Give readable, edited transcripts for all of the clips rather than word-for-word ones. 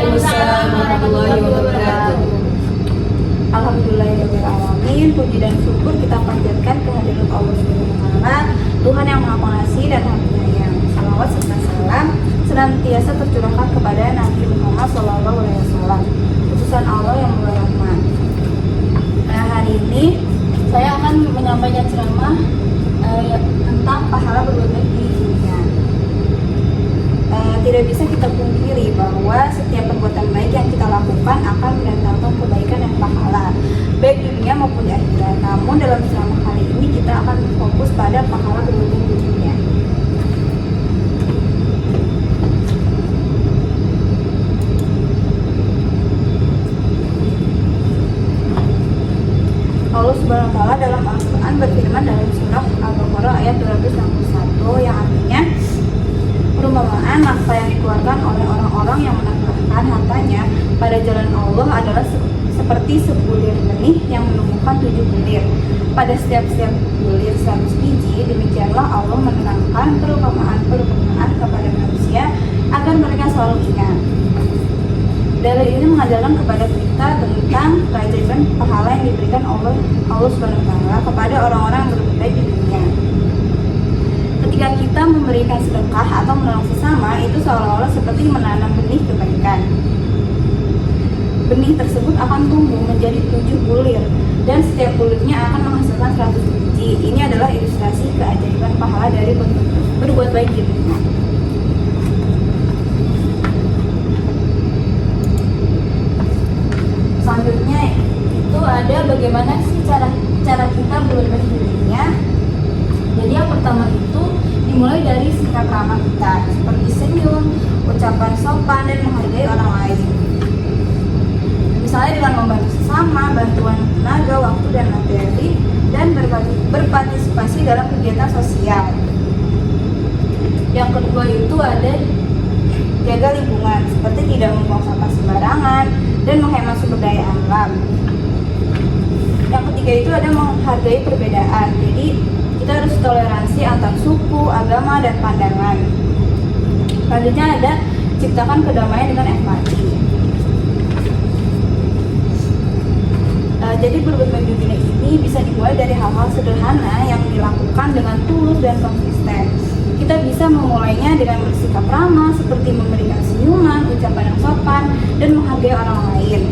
Waalaikumsalam warahmatullahi wabarakatuh. Alhamdulillahirrahmanirrahim. Puji dan syukur kita panjatkan kehadirat Allah SWT, Tuhan yang Maha Pengasih dan Maha Penyayang. Salawat serta salam senantiasa tercurahkan kepada Nabi Muhammad SAW, utusan Allah yang berrahmat. Nah, hari ini saya akan menyampaikan ceramah tentang pahala berbuat baik di dunia. Tidak bisa kita pungkiri bahwa setiap perbuatan baik yang kita lakukan akan mendatangkan kebaikan dan pahala, baik di dunia maupun di akhirat. Namun dalam ceramah kali ini kita akan fokus pada pahala berbuat baik di dunia. Allah Subhanahu wa Ta'ala dalam Al-Quran berfirman dalam surah Al-Baqarah ayat 261 yang artinya, perumpamaan nafkah yang dikeluarkan oleh orang-orang yang menafkahkan hartanya pada jalan Allah adalah seperti sebulir benih yang menumbuhkan 7 bulir. Pada setiap bulir 100 biji, demikianlah Allah menerangkan perumpamaan kepada manusia agar mereka selalu ingat. Dalil ini mengajarkan kepada kita tentang keajaiban pahala yang diberikan Allah Subhanahu wa Ta'ala kepada orang-orang yang berbuat baik di dunia. Ketika kita memberikan sedekah atau menolong sesama, itu seolah-olah seperti menanam benih kebaikan. Benih tersebut akan tumbuh menjadi 7 bulir dan setiap bulirnya akan menghasilkan 100 biji. Ini adalah ilustrasi keajaiban pahala dari berbuat baik di dunia. Selanjutnya itu ada bagaimana sih cara kita berbuat baik di dunia. Jadi yang pertama itu dimulai dari sikap ramah kita, seperti senyum, ucapan sopan, dan menghargai orang lain. Misalnya dengan membantu sesama, bantuan tenaga, waktu, dan materi, dan berpartisipasi dalam kegiatan sosial. Yang kedua itu ada jaga lingkungan, seperti tidak membuang sampah sembarangan dan menghemat sumber daya alam. Yang ketiga itu ada menghargai perbedaan, jadi kita harus toleransi antar suku, agama, dan pandangan. Selanjutnya ada ciptakan kedamaian dengan empati. Jadi berbuat baik di dunia ini bisa dimulai dari hal-hal sederhana yang dilakukan dengan tulus dan konsisten. Kita bisa memulainya dengan bersikap ramah, seperti memberikan senyuman, ucapan yang sopan, dan menghargai orang lain.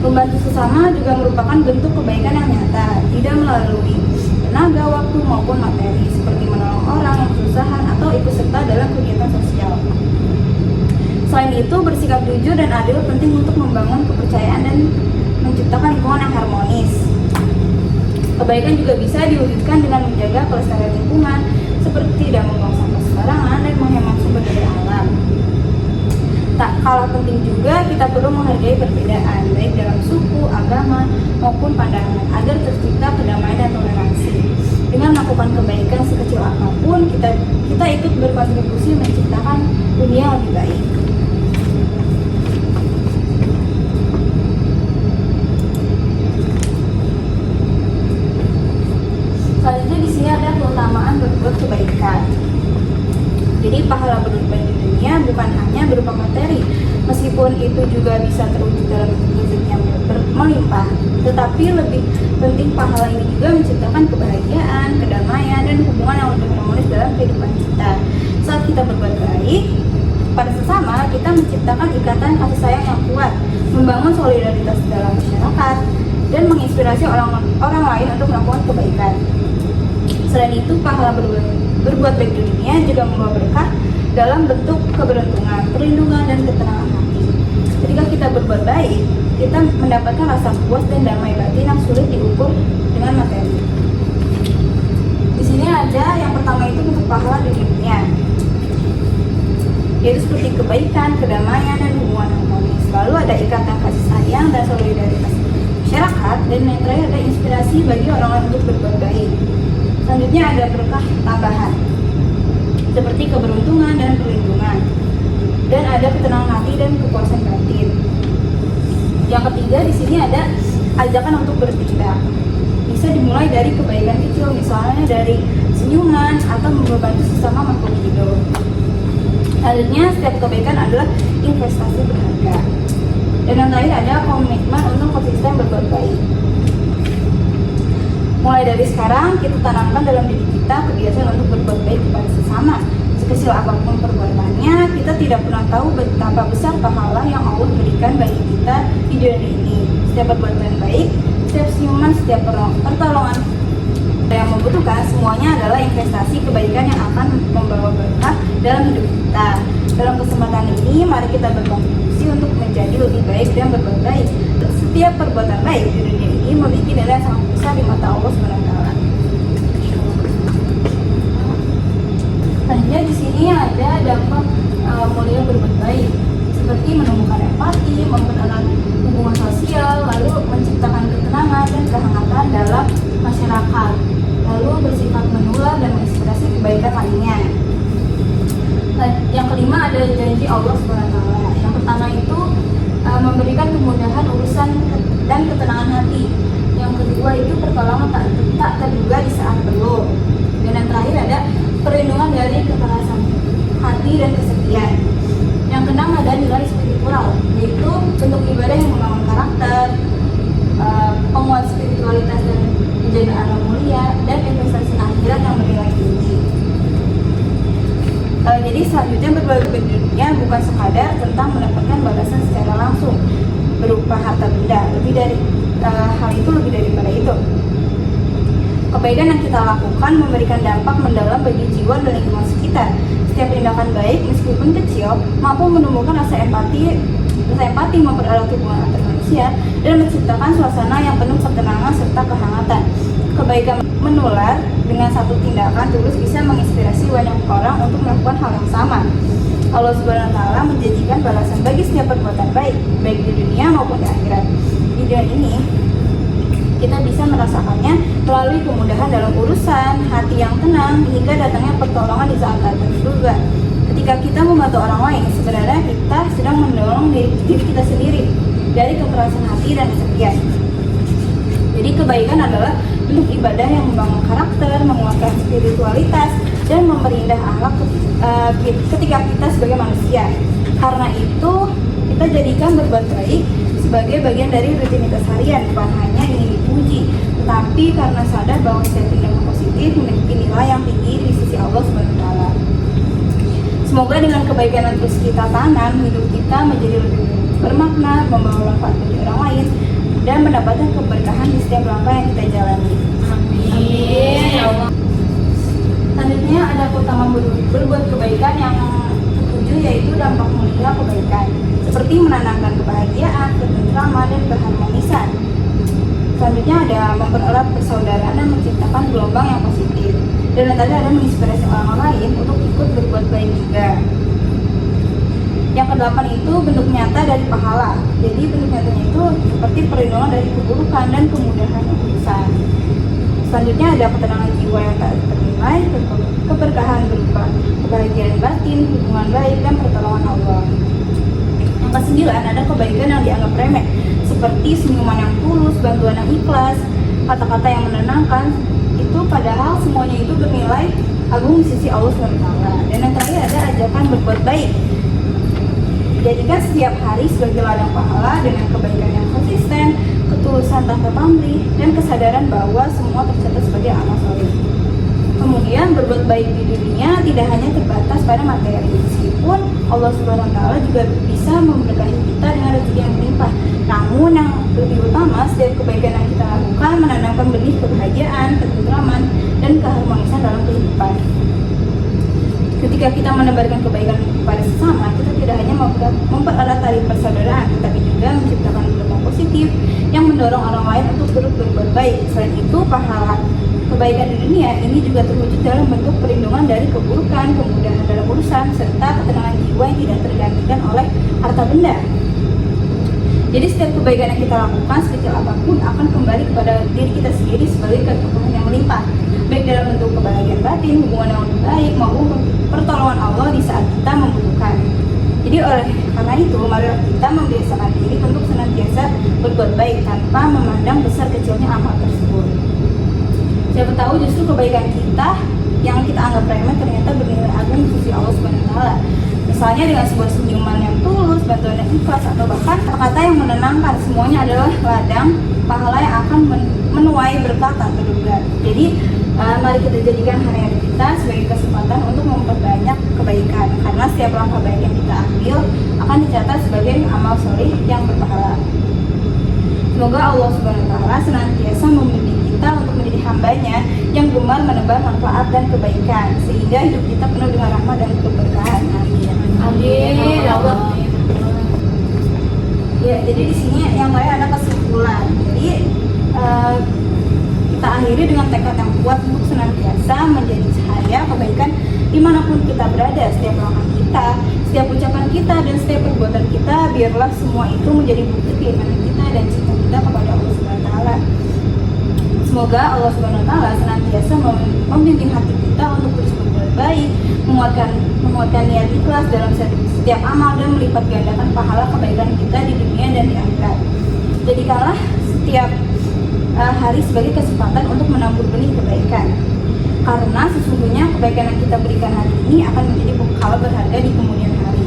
Membantu sesama juga merupakan bentuk kebaikan yang nyata, tidak melalui tenaga, waktu, maupun materi, seperti menolong orang yang kesusahan atau ikut serta dalam kegiatan sosial. Selain itu, bersikap jujur dan adil penting untuk membangun kepercayaan dan menciptakan lingkungan yang harmonis. Kebaikan juga bisa diwujudkan dengan menjaga kelestarian lingkungan, seperti tidak membuang sampah sembarangan dan menghemat sumber daya alam. Tak kalah penting juga kita perlu menghargai perbedaan, baik dalam suku, agama, maupun pandangan, agar tercipta kedamaian dan toleransi. Dengan melakukan kebaikan sekecil apapun, kita ikut berkontribusi menciptakan dunia yang lebih baik. Selanjutnya di sini ada keutamaan berbuat kebaikan. Jadi pahala berbuat baik di dunia bukan hanya berupa materi, meskipun itu juga bisa terwujud dalam rezeki yang melimpah, tetapi lebih penting pahala ini juga menciptakan kebahagiaan, kedamaian, dan hubungan yang lebih harmonis dalam kehidupan kita. Saat kita berbuat baik pada sesama, kita menciptakan ikatan kasih sayang yang kuat, membangun solidaritas dalam masyarakat, dan menginspirasi orang lain untuk melakukan kebaikan. Selain itu, pahala berbuat baik di dunia juga membawa berkah dalam bentuk keberuntungan, perlindungan, dan ketenangan hati. Ketika kita berbuat baik, kita mendapatkan rasa puas dan damai batin yang sulit diukur dengan materi. Di sini ada yang pertama itu bentuk pahala di dunia, yaitu seperti kebaikan, kedamaian, dan hubungan harmonis. Lalu ada ikatan kasih sayang dan solidaritas masyarakat, dan yang terakhir ada inspirasi bagi orang-orang untuk berbuat baik. Selanjutnya ada berkah tambahan, seperti keberuntungan dan perlindungan, dan ada ketenangan hati dan kepuasan batin. Yang ketiga di sini ada ajakan untuk bertindak. Bisa dimulai dari kebaikan kecil, misalnya dari senyuman atau membantu sesama makhluk hidup. Selanjutnya, setiap kebaikan adalah investasi berharga. Dan yang terakhir ada komitmen untuk konsisten berbuat baik. Mulai dari sekarang, kita tanamkan dalam diri kita kebiasaan untuk berbuat baik kepada sesama. Sekecil apapun perbuatannya, kita tidak pernah tahu betapa besar pahala yang Allah berikan bagi kita di dunia ini. Setiap perbuatan baik, setiap senyuman, setiap pertolongan yang membutuhkan, semuanya adalah investasi kebaikan yang akan membawa berkah dalam hidup kita. Dalam kesempatan ini, mari kita berkontribusi untuk menjadi lebih baik dan berbuat baik. Setiap perbuatan baik di dunia ini memiliki nilai yang sangat besar di mata Allah SWT. Selanjutnya di sini ada dampak mulia berbuat baik, seperti menumbuhkan empati, mempererat hubungan sosial, lalu menciptakan ketenangan dan kehangatan dalam masyarakat, lalu bersifat menular dan menginspirasi kebaikan lainnya. Yang kelima ada janji Allah SWT. Yang pertama itu memberikan kemudahan urusan dan ketenangan hati. Yang kedua itu pertolongan tak terduga di saat perlu. Dan yang terakhir ada perlindungan dari kekerasan hati dan kesepian. Yang keenam ada nilai spiritual, yaitu bentuk ibadah yang membangun karakter, penguat spiritualitas dan menjaga alam mulia, dan investasi akhirat yang bernilai tinggi. Jadi selanjutnya berbagi di dunia bukan sekadar tentang mendapatkan balasan secara langsung berupa harta benda. Hal itu lebih daripada itu. Kebaikan yang kita lakukan memberikan dampak mendalam bagi jiwa dan lingkungan sekitar. Setiap tindakan baik meskipun kecil mampu menumbuhkan rasa empati mempererat hubungan antar manusia dan menciptakan suasana yang penuh ketenangan serta kehangatan. Kebaikan menular dengan satu tindakan tulus bisa menginspirasi banyak orang untuk melakukan hal yang sama. Allah SWT menjanjikan balasan bagi setiap perbuatan baik di dunia maupun di akhirat. Di dunia ini kita bisa merasakannya melalui kemudahan dalam urusan, hati yang tenang, hingga datangnya pertolongan di saat terduga. Ketika kita membantu orang lain, sebenarnya kita sedang mendorong diri kita sendiri dari kekerasan hati dan kesepian. Jadi kebaikan adalah bentuk ibadah yang membangun karakter, menguatkan spiritualitas, dan memperindah akhlak ketika kita sebagai manusia. Karena itu, kita jadikan berbuat baik sebagai bagian dari rutinitas harian, bukan hanya ingin dipuji, tetapi karena sadar bahwa setiap tindakan positif memiliki nilai yang tinggi di sisi Allah SWT. Semoga dengan kebaikan yang terus kita tanam, hidup kita menjadi lebih bermakna, membawa manfaat bagi orang lain, dan mendapatkan keberkahan di setiap langkah yang kita jalani. Amin. Ya Allah. Selanjutnya ada keutamaan berbuat kebaikan yang ketujuh, yaitu dampak mulia kebaikan, seperti menanamkan kebahagiaan, ketentraman, dan keharmonisan. Selanjutnya ada mempererat persaudaraan dan menciptakan gelombang yang positif. Dan yang tadi ada menginspirasi orang lain untuk ikut berbuat baik juga. Yang kedelapan itu bentuk nyata dari pahala. Jadi bentuk nyatanya itu seperti perlindungan dari keburukan dan kemudahan urusan. Selanjutnya ada ketenangan jiwa yang tak ternilai, keberkahan berupa kebahagiaan batin, hubungan baik, dan pertolongan Allah. Yang kesembilan ada kebaikan yang dianggap remeh, seperti senyuman yang tulus, bantuan yang ikhlas, kata-kata yang menenangkan. Itu padahal semuanya itu bernilai agung di sisi Allah SWT. Dan yang terakhir ada ajakan berbuat baik. Jadikan setiap hari sebagai ladang pahala dengan kebaikan yang konsisten, ketulusan tanpa pamrih, dan kesadaran bahwa semua tercatat sebagai amal soleh. Kemudian berbuat baik di dunia tidak hanya terbatas pada materi, meskipun Allah SWT juga bisa memberkahi kita dengan rezeki yang melimpah. Namun yang lebih utama, setiap kebaikan yang kita lakukan menanamkan benih kebahagiaan, ketentraman, dan keharmonisan dalam kehidupan. Ketika kita menebarkan kebaikan kepada sesama, kita tidak hanya mempererat tali persaudaraan, tetapi juga menciptakan gelombang positif yang mendorong orang lain untuk terus berbuat baik. Selain itu, pahala kebaikan di dunia ini juga terwujud dalam bentuk perlindungan dari keburukan, kemudahan dalam urusan, serta ketenangan jiwa yang tidak tergantikan oleh harta benda. Jadi setiap kebaikan yang kita lakukan, sekecil apapun, akan kembali kepada diri kita sendiri sebagai keberkahan yang melimpah, baik dalam bentuk kebahagiaan batin, hubungan yang lebih baik, maupun pertolongan Allah di saat kita membutuhkan. Jadi oleh karena itu, marilah kita membiasakan diri untuk senantiasa berbuat baik tanpa memandang besar kecilnya amal tersebut. Siapa tahu justru kebaikan kita yang kita anggap remeh ternyata bernilai agung di sisi Allah Subhanahu wa taala. Misalnya dengan sebuah senyuman yang tulus, bantuan yang ikhlas, atau bahkan kata-kata yang menenangkan, semuanya adalah ladang pahala yang akan menuai berkah tak terduga. Jadi mari kita jadikan hari-hari kita sebagai kesempatan untuk memperbanyak kebaikan, karena setiap langkah baik yang kita ambil akan dicatat sebagai amal soleh yang berpahala. Semoga Allah Subhanahu wa taala senantiasa membimbing kita untuk menjadi hambanya yang gemar menebar manfaat dan kebaikan, sehingga hidup kita penuh dengan rahmat dan keberkahan. Amin. Amin. Ya Allah. Ya, jadi di sini yang lain ada kesimpulan. Jadi kita akhiri dengan tekad yang kuat untuk senantiasa menjadi cahaya kebaikan dimanapun kita berada. Setiap langkah kita, setiap ucapan kita, dan setiap perbuatan kita, biarlah semua itu menjadi bukti keimanan kita dan cinta kita kepada Allah Subhanahu wa taala. Semoga Allah Subhanahu wa taala senantiasa membimbing hati kita untuk terus berbuat baik, menguatkan niat ikhlas dalam setiap amal, dan melipat gandakan pahala kebaikan kita di dunia dan di akhirat. Jadikanlah setiap hari sebagai kesempatan untuk menabur benih kebaikan, karena sesungguhnya kebaikan yang kita berikan hari ini akan menjadi bekal berharga di kemudian hari.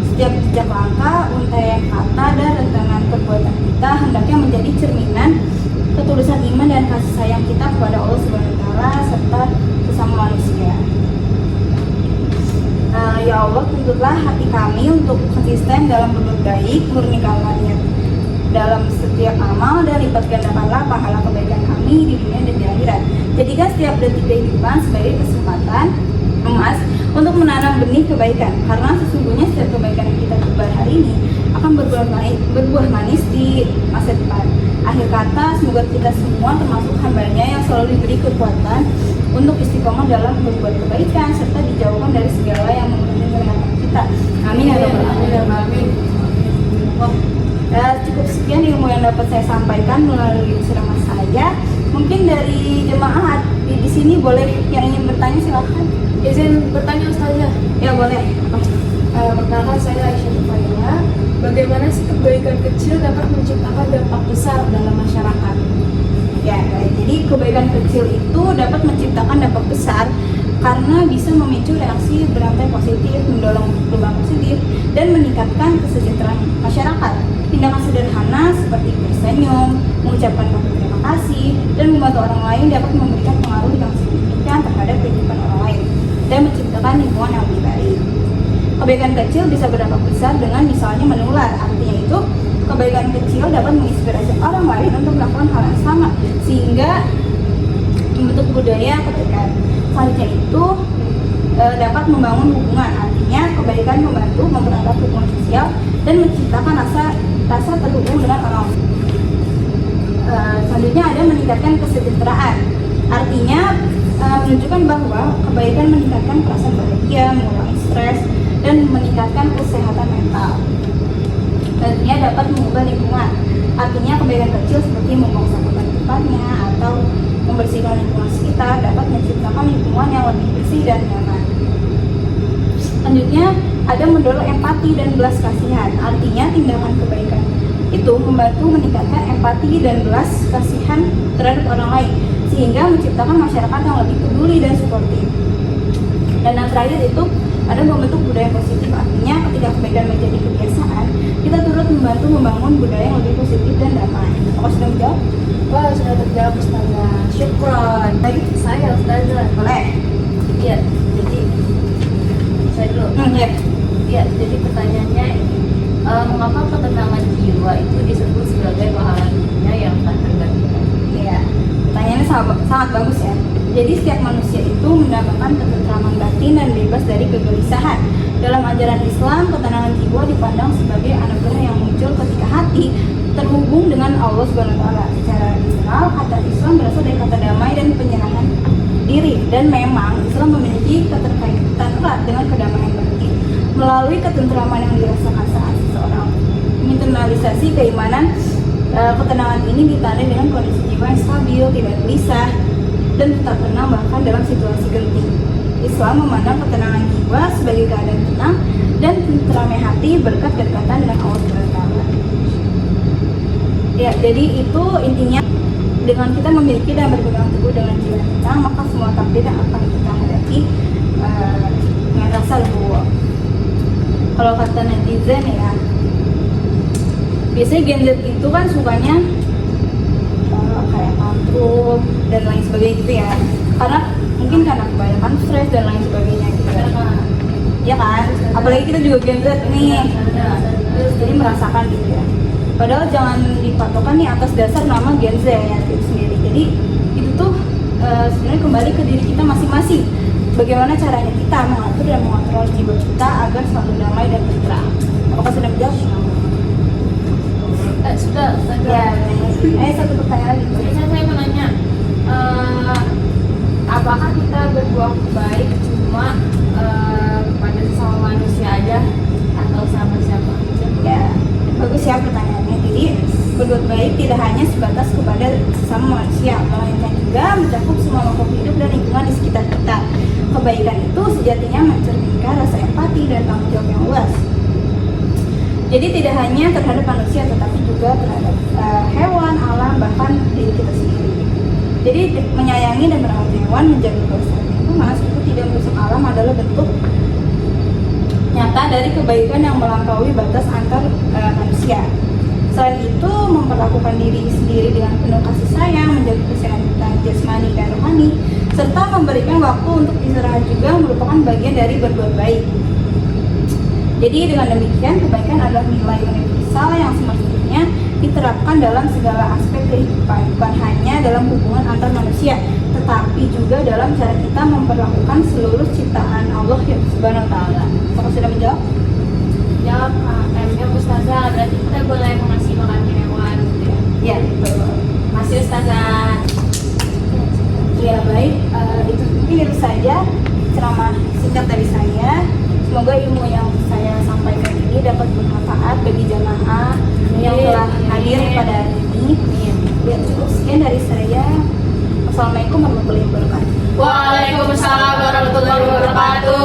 Setiap jejak langkah, untaian kata, dan rentangan perbuatan kita hendaknya menjadi cerminan ketulusan iman dan kasih sayang kita kepada Allah Subhanahu wa taala serta sesama manusia. Ya Allah, tuntutlah hati kami untuk konsisten dalam berbuat baik, murnikanlah niat dalam setiap amal, dan lipat gandakanlah pahala kebaikan kami di dunia dan di akhirat. Jadikan setiap detik kehidupan sebagai kesempatan emas untuk menanam benih kebaikan, karena sesungguhnya setiap kebaikan yang kita tebar hari ini akan berbuah manis di masa depan. Akhir kata, semoga kita semua termasuk hambanya yang selalu diberi kekuatan untuk istiqomah dalam berbuat kebaikan, serta dijauhkan dari segala yang mengganggu kita. Amin ya rabbal alamin. Cukup sekian ilmu yang dapat saya sampaikan melalui ceramah saya. Mungkin dari jemaah di sini boleh yang ingin bertanya, silahkan. Izin bertanya Ustazah. Ya boleh. Perkenalkan, saya Aisyah Tufaila. Bagaimana sih kebaikan kecil dapat menciptakan dampak besar dalam masyarakat? Ya, jadi kebaikan kecil itu dapat menciptakan dampak besar karena bisa memicu reaksi berantai positif, mendorong perubahan positif, dan meningkatkan kesejahteraan masyarakat. Tindakan sederhana seperti tersenyum, mengucapkan kata terima kasih, dan membantu orang lain dapat memberikan pengaruh yang signifikan terhadap kehidupan orang lain dan menciptakan lingkungan yang lebih baik. Kebaikan kecil bisa berdampak besar dengan misalnya menular. Artinya itu, kebaikan kecil dapat menginspirasi orang lain untuk melakukan hal yang sama, sehingga membentuk budaya kebaikan. Selanjutnya itu dapat membangun hubungan. Artinya kebaikan membantu mempererat hubungan sosial dan menciptakan rasa terhubung dengan orang. Selanjutnya ada meningkatkan kesejahteraan. Artinya menunjukkan bahwa kebaikan meningkatkan perasaan bahagia, mengurangi stres, dan meningkatkan kesehatan mental. Selanjutnya dapat mengubah lingkungan. Artinya kebaikan kecil seperti membuang sampah pada tempatnya atau membersihkan lingkungan sekitar dapat menciptakan lingkungan yang lebih bersih dan nyaman. Selanjutnya ada mendorong empati dan belas kasihan. Artinya tindakan kebaikan itu membantu meningkatkan empati dan belas kasihan terhadap orang lain, sehingga menciptakan masyarakat yang lebih peduli dan suportif. Dan yang terakhir itu ada membentuk budaya positif. Artinya ketika kebaikan menjadi kebiasaan, kita turut membantu membangun budaya yang lebih positif dan damai. Apakah sudah menjawab? Wah, sudah terjawab Ustazah. Syukron. Baik, Saya Ustazah. boleh. Iya, jadi saya dulu. Ya. Iya, jadi pertanyaannya ini, mengapa ketenangan jiwa itu disebut sebagai pahala dunia yang tak tergantikan? Iya. Pertanyaannya sangat bagus ya. Jadi setiap manusia itu mendapatkan ketentraman batin dan bebas dari kegelisahan. Dalam ajaran Islam, ketenangan jiwa dipandang sebagai anugerah yang muncul ketika hati terhubung dengan Allah Subhanahu wa taala. Secara literal, kata Islam berasal dari kata damai dan penyerahan diri, dan memang Islam memiliki keterkaitan erat dengan kedamaian batin. Melalui ketentraman yang dirasakan saat seseorang menginternalisasi keimanan, ketenangan ini ditandai dengan kondisi jiwa yang stabil, tidak gelisah, dan tetap tenang bahkan dalam situasi genting. Islam memandang ketenangan jiwa sebagai keadaan tenang dan tenteramnya hati berkat kedekatan dengan Allah Subhanahu wa taala. Ya, jadi itu intinya dengan kita memiliki dan berpegang teguh dengan jiwa kita, maka semua takdir yang akan kita hadapi dengan rasa legowo. Kalau kata netizen ya, biasanya Gen Z itu kan sukanya kayak tantrum dan lain sebagainya gitu ya, karena mungkin karena kebanyakan stres dan lain sebagainya gitu ya kan, apalagi kita juga Gen Z nih, jadi merasakan gitu ya. Padahal jangan dipatokan nih atas dasar nama Gen Z ya itu sendiri. Jadi itu tuh sebenarnya kembali ke diri kita masing-masing. Bagaimana caranya kita mengatur dan mengontrol jiwa kita agar selalu damai dan tentram. Apakah sudah menjawab? Sudah. Ya, satu pertanyaan lagi. Biasanya saya mau nanya, apakah kita berbuat baik cuma pada sesama manusia aja atau sama siapa aja? Ya, bagus ya pertanyaannya. Jadi berbuat baik tidak hanya sebatas kepada sesama manusia, melainkan juga mencakup semua makhluk hidup dan lingkungan di sekitar kita. Kebaikan itu sejatinya mencerminkan rasa empati dan tanggung jawab yang luas. Jadi tidak hanya terhadap manusia, tetapi juga terhadap hewan, alam, bahkan diri kita sendiri. Jadi menyayangi dan merawat hewan, menjaga kelestarian lingkungan itu tidak merusak alam adalah bentuk nyata dari kebaikan yang melampaui batas antar manusia. Selain itu, memperlakukan diri sendiri dengan penuh kasih sayang, menjaga kesehatan jasmani dan rohani, serta memberikan waktu untuk istirahat juga merupakan bagian dari berbuat baik. Jadi dengan demikian, kebaikan adalah nilai universal yang semestinya diterapkan dalam segala aspek kehidupan, bukan hanya dalam hubungan antar manusia, tetapi juga dalam cara kita memperlakukan seluruh ciptaan Allah Subhanahu wa Ta'ala. Apakah sudah menjawab? Jawab, kayaknya Ustazah, berarti kita boleh mengasih makan hewan gitu ya? Ya, betul. Masih Ustazah. Ya baik, itu mungkin itu saja ceramah singkat dari saya. Semoga ilmu yang saya sampaikan ini dapat bermanfaat bagi jamaah yang telah hadir pada hari ini. Ya, cukup sekian dari saya. Assalamualaikum warahmatullahi wabarakatuh. Waalaikumsalam warahmatullahi wabarakatuh.